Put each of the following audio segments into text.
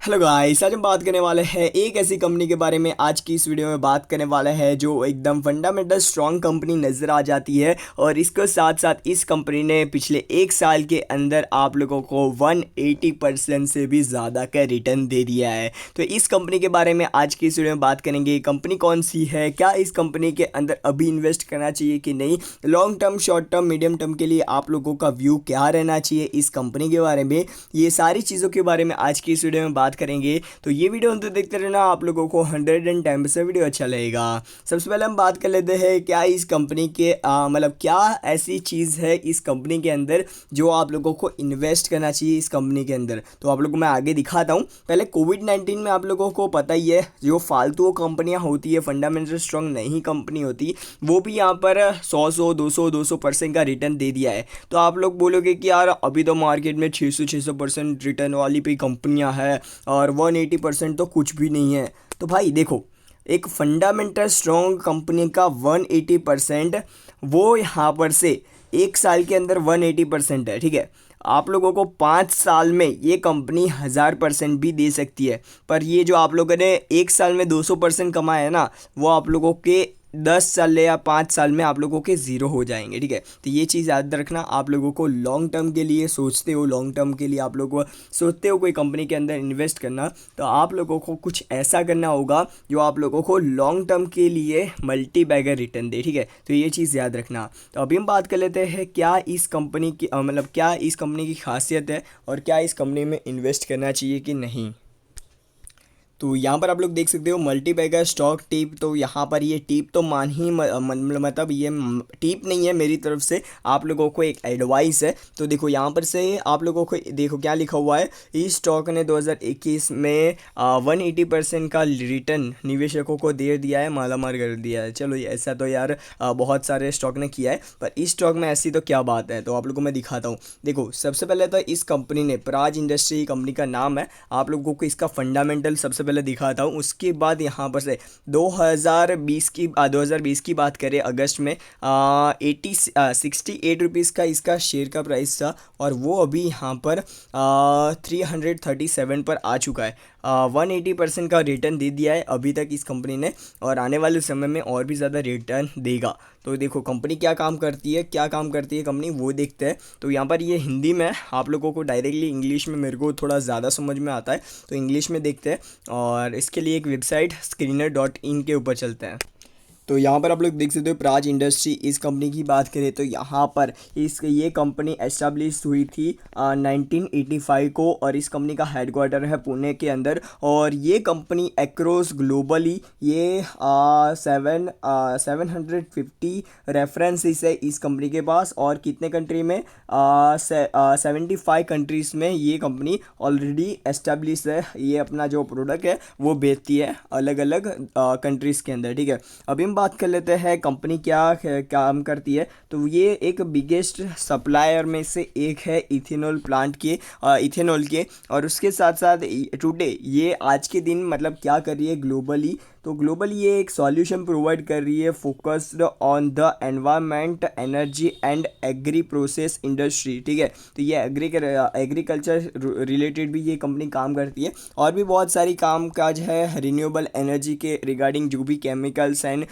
Hello guys, आज हम बात करने वाले हैं एक ऐसी कंपनी के बारे में। आज की इस वीडियो में बात करने वाला है जो एकदम फंडामेंटल स्ट्रॉन्ग कंपनी नज़र आ जाती है और इसके साथ साथ इस कंपनी ने पिछले एक साल के अंदर आप लोगों को 180% से भी ज़्यादा का रिटर्न दे दिया है। तो इस कंपनी के बारे में आज की इस वीडियो में बात करेंगे। कंपनी कौन सी है, क्या इस कंपनी के अंदर अभी इन्वेस्ट करना चाहिए कि नहीं, long term, short term, medium term के लिए आप लोगों का व्यू क्या रहना चाहिए इस कंपनी के बारे में, ये सारी चीज़ों के बारे में आज की इस वीडियो में बात करेंगे। तो ये वीडियो अंत तक देखते रहना, आप लोगों को 110% वीडियो अच्छा लगेगा। सबसे पहले हम बात कर लेते हैं क्या इस कंपनी के मतलब क्या ऐसी चीज़ है इस कंपनी के अंदर जो आप लोगों को इन्वेस्ट करना चाहिए इस कंपनी के अंदर। तो आप लोगों को मैं आगे दिखाता हूँ। पहले कोविड-19 में आप लोगों को पता ही है जो फालतू कंपनियाँ होती है, फंडामेंटल स्ट्रॉन्ग नहीं कंपनी होती, वो भी यहाँ पर 100 200 का रिटर्न दे दिया है। तो आप लोग बोलोगे कि यार अभी तो मार्केट में 600 रिटर्न वाली भी कंपनियां हैं और 180% तो कुछ भी नहीं है। तो भाई देखो, एक फंडामेंटल स्ट्रॉन्ग कंपनी का 180%, वो यहाँ पर से एक साल के अंदर 180% है। ठीक है, आप लोगों को 5 साल में ये कंपनी 1000% भी दे सकती है, पर ये जो आप लोगों ने एक साल में 200% कमाया है ना, वो आप लोगों के 10 साल या 5 साल में आप लोगों के ज़ीरो हो जाएंगे। ठीक है, तो ये चीज़ याद रखना। आप लोगों को लॉन्ग टर्म के लिए सोचते हो, लॉन्ग टर्म के लिए आप लोगों को सोचते हो कोई कंपनी के अंदर इन्वेस्ट करना, तो आप लोगों को कुछ ऐसा करना होगा जो आप लोगों को लॉन्ग टर्म के लिए मल्टी बैगर रिटर्न दे। ठीक है, तो ये चीज़ याद रखना। तो अभी हम बात कर लेते हैं क्या इस कंपनी की मतलब क्या इस कंपनी की खासियत है और क्या इस कंपनी में इन्वेस्ट करना चाहिए कि नहीं। तो यहाँ पर आप लोग देख सकते हो मल्टीबैगर स्टॉक टिप। तो यहाँ पर ये टिप तो मान ही मतलब ये टिप नहीं है मेरी तरफ से, आप लोगों को एक एडवाइस है। तो देखो यहाँ पर से आप लोगों को देखो क्या लिखा हुआ है। इस स्टॉक ने 2021 में 180% का रिटर्न निवेशकों को दे दिया है, मालामाल कर दिया है। चलो ऐसा तो यार बहुत सारे स्टॉक ने किया है, पर इस स्टॉक में ऐसी तो क्या बात है। तो आप लोगों को मैं दिखाता हूँ। देखो सबसे पहले तो इस कंपनी ने, प्राज इंडस्ट्री कंपनी का नाम है, आप लोगों को इसका फंडामेंटल सबसे पहले दिखाता हूँ। उसके बाद यहाँ पर से 2020 की बात करें अगस्त में 68 रुपीज़ का इसका शेयर का प्राइस था और वो अभी यहाँ पर 337 पर आ चुका है। 180% का रिटर्न दे दिया है अभी तक इस कंपनी ने और आने वाले समय में और भी ज़्यादा रिटर्न देगा। तो देखो कंपनी क्या काम करती है, क्या काम करती है कंपनी, वो देखते हैं। तो यहाँ पर ये हिंदी में आप लोगों को डायरेक्टली, इंग्लिश में मेरे को थोड़ा ज़्यादा समझ में आता है, तो इंग्लिश में देखते हैं और इसके लिए एक वेबसाइट screener.in के ऊपर चलते हैं। तो यहाँ पर आप लोग देख सकते हो प्राज इंडस्ट्री, इस कंपनी की बात करें तो यहाँ पर ये कंपनी एस्टेब्लिश हुई थी 1985 को और इस कंपनी का हेडक्वार्टर है पुणे के अंदर। और ये कंपनी अक्रॉस ग्लोबली ये 750 रेफरेंसेस है इस कंपनी के पास और कितने कंट्री में 75 कंट्रीज़ में ये कंपनी ऑलरेडी एस्टेब्लिश है। ये अपना जो प्रोडक्ट है वो बेचती है अलग अलग कंट्रीज़ के अंदर। ठीक है, अभी हम बात कर लेते हैं कंपनी क्या काम करती है। तो ये एक बिगेस्ट सप्लायर में से एक है इथेनॉल प्लांट के, इथेनॉल के। और उसके साथ साथ टुडे ये आज के दिन मतलब क्या कर रही है ग्लोबली, तो ग्लोबली ये एक सॉल्यूशन प्रोवाइड कर रही है focused on the environment, energy and agri process industry. ठीक है, तो ये एग्रीकल्चर रिलेटेड भी ये कंपनी काम करती है और भी बहुत सारी काम काज है रिन्यूएबल एनर्जी के रिगार्डिंग, जो भी chemicals and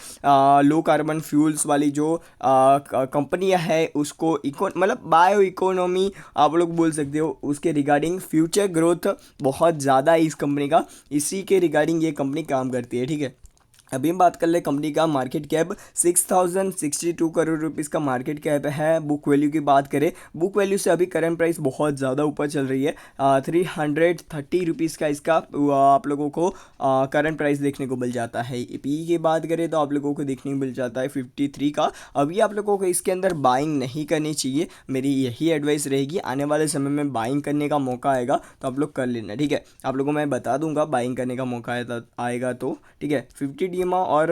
low carbon fuels वाली जो कंपनियां है उसको मतलब बायो इकोनॉमी आप लोग बोल सकते हो, उसके रिगार्डिंग फ्यूचर ग्रोथ बहुत ज़्यादा है इस कंपनी का, इसी के रिगार्डिंग ये कंपनी काम करती है। ठीक है, अभी हम बात कर ले कंपनी का मार्केट कैप 6062 करोड़ रुपीज़ का मार्केट कैप है। बुक वैल्यू की बात करें, बुक वैल्यू से अभी करंट प्राइस बहुत ज़्यादा ऊपर चल रही है। 330 का इसका आप लोगों को करंट प्राइस देखने को मिल जाता है। पी की बात करें तो आप लोगों को देखने को मिल जाता है 53 का। अभी आप लोगों को इसके अंदर बाइंग नहीं करनी चाहिए, मेरी यही एडवाइस रहेगी। आने वाले समय में बाइंग करने का मौका आएगा तो आप लोग कर लेना। ठीक है, आप लोगों को मैं बता दूंगा बाइंग करने का मौका आएगा तो। ठीक है, 50 DMA और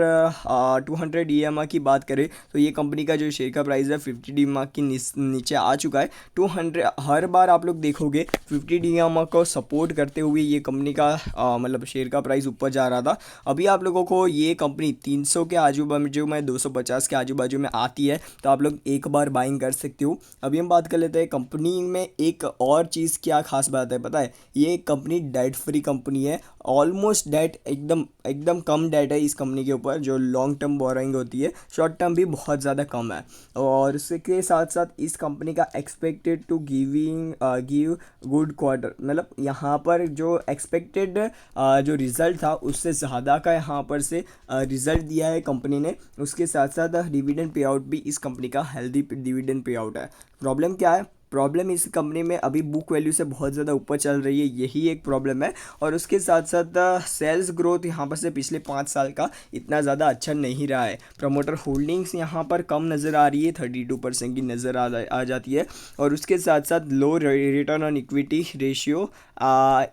200 DMA की बात करें तो ये कंपनी का जो शेयर का प्राइस है 50 DMA की नीचे आ चुका है। 200 हर बार आप लोग देखोगे 50 DMA को सपोर्ट करते हुए ये कंपनी का मतलब शेयर का प्राइस ऊपर जा रहा था। अभी आप लोगों को ये कंपनी 300 के आजू बाजू में 250 के आजू बाजू में आती है तो आप लोग एक बार बाइंग कर सकते हो। अभी हम बात कर लेते हैं कंपनी में एक और चीज़ क्या खास बात है पता है, ये कंपनी डेट फ्री कंपनी है। ऑलमोस्ट डेट एकदम एकदम कम डेट है इस कंपनी के ऊपर, जो लॉन्ग टर्म बोरोइंग होती है, शॉर्ट टर्म भी बहुत ज़्यादा कम है। और इसके साथ साथ इस कंपनी का expected to give good quarter, मतलब यहाँ पर जो एक्सपेक्टेड जो रिज़ल्ट था उससे ज़्यादा का यहाँ पर से रिज़ल्ट दिया है कंपनी ने। उसके साथ साथ डिविडेंड पे आउट भी इस कंपनी का हेल्दी डिविडेंड पे आउट है। प्रॉब्लम क्या है, प्रॉब्लम इस कंपनी में अभी बुक वैल्यू से बहुत ज़्यादा ऊपर चल रही है, यही एक प्रॉब्लम है। और उसके साथ साथ सेल्स ग्रोथ यहाँ पर से पिछले 5 साल का इतना ज़्यादा अच्छा नहीं रहा है। प्रमोटर होल्डिंग्स यहाँ पर कम नज़र आ रही है, 32% की नज़र आ जाती है। और उसके साथ साथ low return on equity ratio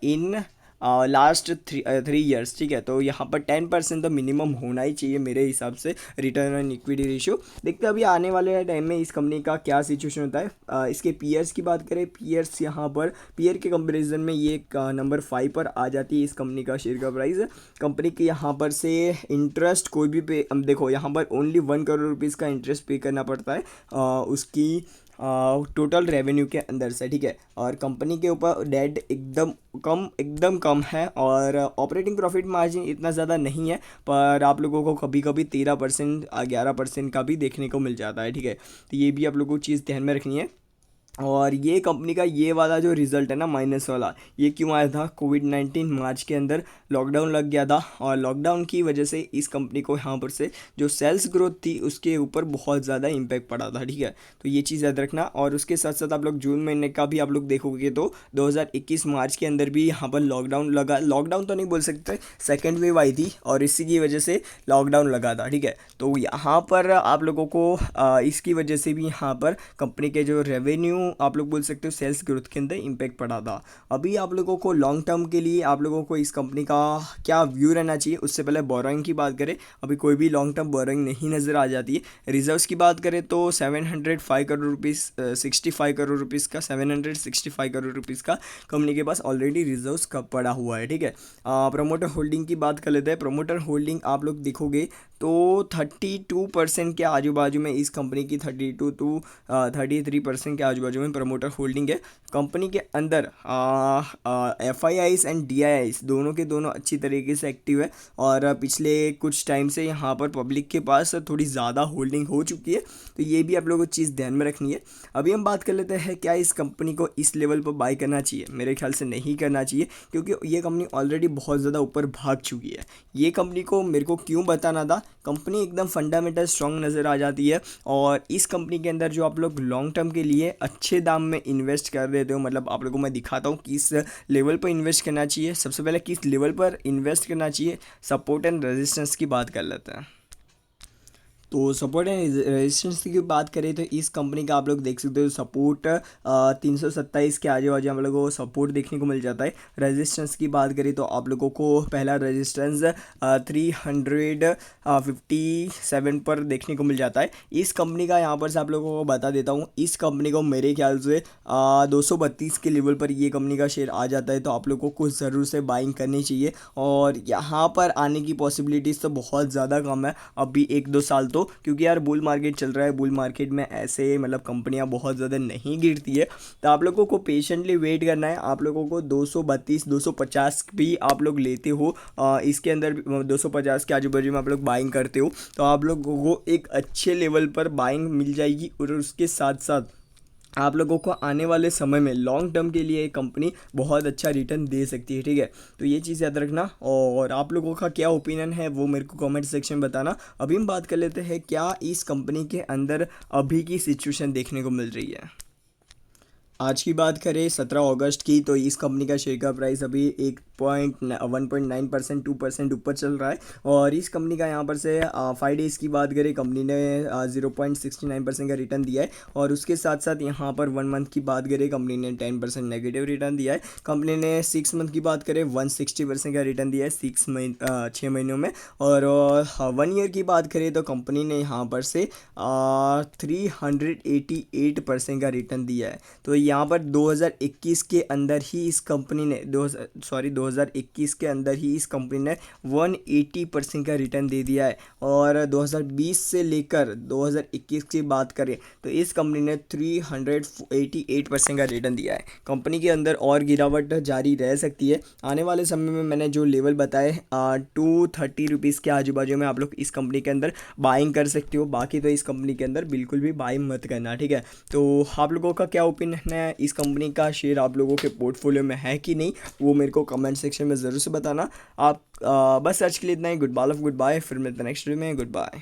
in last 3 years, ठीक है। तो यहाँ पर 10% तो मिनिमम होना ही चाहिए मेरे हिसाब से रिटर्न ऑन इक्विटी रेशियो। देखते हैं अभी आने वाले टाइम में इस कंपनी का क्या सिचुएशन होता है। इसके पीयर्स की बात करें, पीयर्स यहाँ पर पीयर के कंपैरिजन में ये नंबर 5 पर आ जाती है इस कंपनी का शेयर का प्राइस। कंपनी के यहाँ पर से इंटरेस्ट कोई भी पे, देखो यहाँ पर ओनली 1 करोड़ रुपीज़ का इंटरेस्ट पे करना पड़ता है उसकी टोटल रेवेन्यू के अंदर से, ठीक है। और कंपनी के ऊपर डेट एकदम कम है और ऑपरेटिंग प्रॉफिट मार्जिन इतना ज़्यादा नहीं है, पर आप लोगों को कभी कभी 13% 11% का भी देखने को मिल जाता है, ठीक है। तो ये भी आप लोगों को चीज़ ध्यान में रखनी है। और ये कंपनी का ये वाला जो रिज़ल्ट है ना माइनस वाला, ये क्यों आया था, कोविड-19 मार्च के अंदर लॉकडाउन लग गया था और लॉकडाउन की वजह से इस कंपनी को यहाँ पर से जो सेल्स ग्रोथ थी उसके ऊपर बहुत ज़्यादा इम्पैक्ट पड़ा था, ठीक है। तो ये चीज़ याद रखना। और उसके साथ साथ आप लोग जून महीने का भी आप लोग देखोगे तो 2021 मार्च के अंदर भी यहाँ पर लॉकडाउन लगा, लॉकडाउन तो नहीं बोल सकते, सेकेंड वेव आई थी और इसी की वजह से लॉकडाउन लगा था, ठीक है। तो यहाँ पर आप लोगों को इसकी वजह से भी यहाँ पर कंपनी के जो रेवेन्यू आप लोग बोल सकते हो सेल्स ग्रोथ के अंदर इम्पैक्ट पड़ा था। अभी आप लोगों को लॉन्ग टर्म के लिए आप लोगों को इस कंपनी का क्या व्यू रहना चाहिए, उससे पहले बोरोइंग की बात करें, अभी कोई भी लॉन्ग टर्म बोरोइंग नहीं नज़र आ जाती है। रिजर्व्स की बात करें तो 705 करोड़ रुपीज़ 65 करोड़ रुपीज़ का 765 करोड़ रुपीज़ का कंपनी के पास ऑलरेडी रिजर्व्स का पड़ा हुआ है, ठीक है। प्रमोटर होल्डिंग की बात कर लेते हैं। प्रमोटर होल्डिंग आप लोग देखोगे तो 32% के आजू बाजू में इस कंपनी की 32 to 33% के आजू बाजू में प्रमोटर होल्डिंग है। कंपनी के अंदर FIIs एंड DIIs दोनों के दोनों अच्छी तरीके से एक्टिव है और पिछले कुछ टाइम से यहाँ पर पब्लिक के पास थोड़ी ज़्यादा होल्डिंग हो चुकी है, तो ये भी आप लोगों को चीज़ ध्यान में रखनी है। अभी हम बात कर लेते हैं क्या इस कंपनी को इस लेवल पर बाय करना चाहिए। मेरे ख्याल से नहीं करना चाहिए, क्योंकि ये कंपनी ऑलरेडी बहुत ज़्यादा ऊपर भाग चुकी है। ये कंपनी को मेरे को क्यों बताना था, कंपनी एकदम फंडामेंटल स्ट्रॉन्ग नज़र आ जाती है और इस कंपनी के अंदर जो आप लोग लॉन्ग टर्म के लिए अच्छे दाम में इन्वेस्ट कर देते हो, मतलब आप लोगों को मैं दिखाता हूँ किस लेवल पर इन्वेस्ट करना चाहिए। सबसे पहले किस लेवल पर इन्वेस्ट करना चाहिए, सपोर्ट एंड रेजिस्टेंस की बात कर लेते हैं। तो सपोर्ट एंड रेजिस्टेंस की बात करें तो इस कंपनी का आप लोग देख सकते हो सपोर्ट 327 के आजू बाजू हम लोगों को सपोर्ट देखने को मिल जाता है। रेजिस्टेंस की बात करें तो आप लोगों को पहला रेजिस्टेंस 357 पर देखने को मिल जाता है। इस कंपनी का यहाँ पर से आप लोगों को बता देता हूँ, इस कंपनी को मेरे ख्याल से 232 के लेवल पर ये कंपनी का शेयर आ जाता है, तो आप लोगों को ज़रूर से बाइंग करनी चाहिए। और यहाँ पर आने की पॉसिबिलिटीज़ तो बहुत ज़्यादा कम है अभी 1-2 साल तो, क्योंकि यार बुल मार्केट चल रहा है। बुल मार्केट में ऐसे मतलब कंपनियां बहुत ज़्यादा नहीं गिरती है, तो आप लोगों को पेशेंटली वेट करना है। आप लोगों को 232 250 भी आप लोग लेते हो, इसके अंदर 250 के आजू बाजू में आप लोग बाइंग करते हो, तो आप लोगों को एक अच्छे लेवल पर बाइंग मिल जाएगी। और उसके साथ साथ आप लोगों को आने वाले समय में लॉन्ग टर्म के लिए कंपनी बहुत अच्छा रिटर्न दे सकती है, ठीक है। तो ये चीज़ याद रखना। और आप लोगों का क्या ओपिनियन है वो मेरे को कमेंट सेक्शन में बताना। अभी हम बात कर लेते हैं क्या इस कंपनी के अंदर अभी की सिचुएशन देखने को मिल रही है। आज की बात करें 17 अगस्त की, तो इस कंपनी का शेयर का प्राइस अभी 1.9% 2% ऊपर चल रहा है। और इस कंपनी का यहाँ पर से 5 डेज़ की बात करें, कंपनी ने 0.69% का रिटर्न दिया है। और उसके साथ साथ यहाँ पर 1 मंथ की बात करें, कंपनी ने 10% नेगेटिव रिटर्न दिया है। कंपनी ने 6 मंथ की बात करें 160% का रिटर्न दिया है 6 महीनों में। और 1 ईयर की बात करें तो कंपनी ने यहाँ पर से 388% का रिटर्न दिया है। तो यहाँ पर 2021 के अंदर ही इस कंपनी ने 2021 के अंदर ही इस कंपनी ने 180% का रिटर्न दे दिया है। और 2020 से लेकर 2021 की बात करें तो इस कंपनी ने 388% का रिटर्न दिया है। कंपनी के अंदर और गिरावट जारी रह सकती है आने वाले समय में। मैंने जो लेवल बताए 230 रुपीज़ के आजू बाजू में आप लोग इस कंपनी के अंदर बाइंग कर सकते हो। बाकी तो इस कंपनी के अंदर बिल्कुल भी बाइंग मत करना, ठीक है। तो आप लोगों का क्या ओपिनियन है, इस कंपनी का शेयर आप लोगों के पोर्टफोलियो में है कि नहीं, वो मेरे को कमेंट सेक्शन में ज़रूर से बताना। आप बस आज के लिए इतना ही। गुड बाय, फिर मिलते हैं नेक्स्ट वीडियो में। Good bye.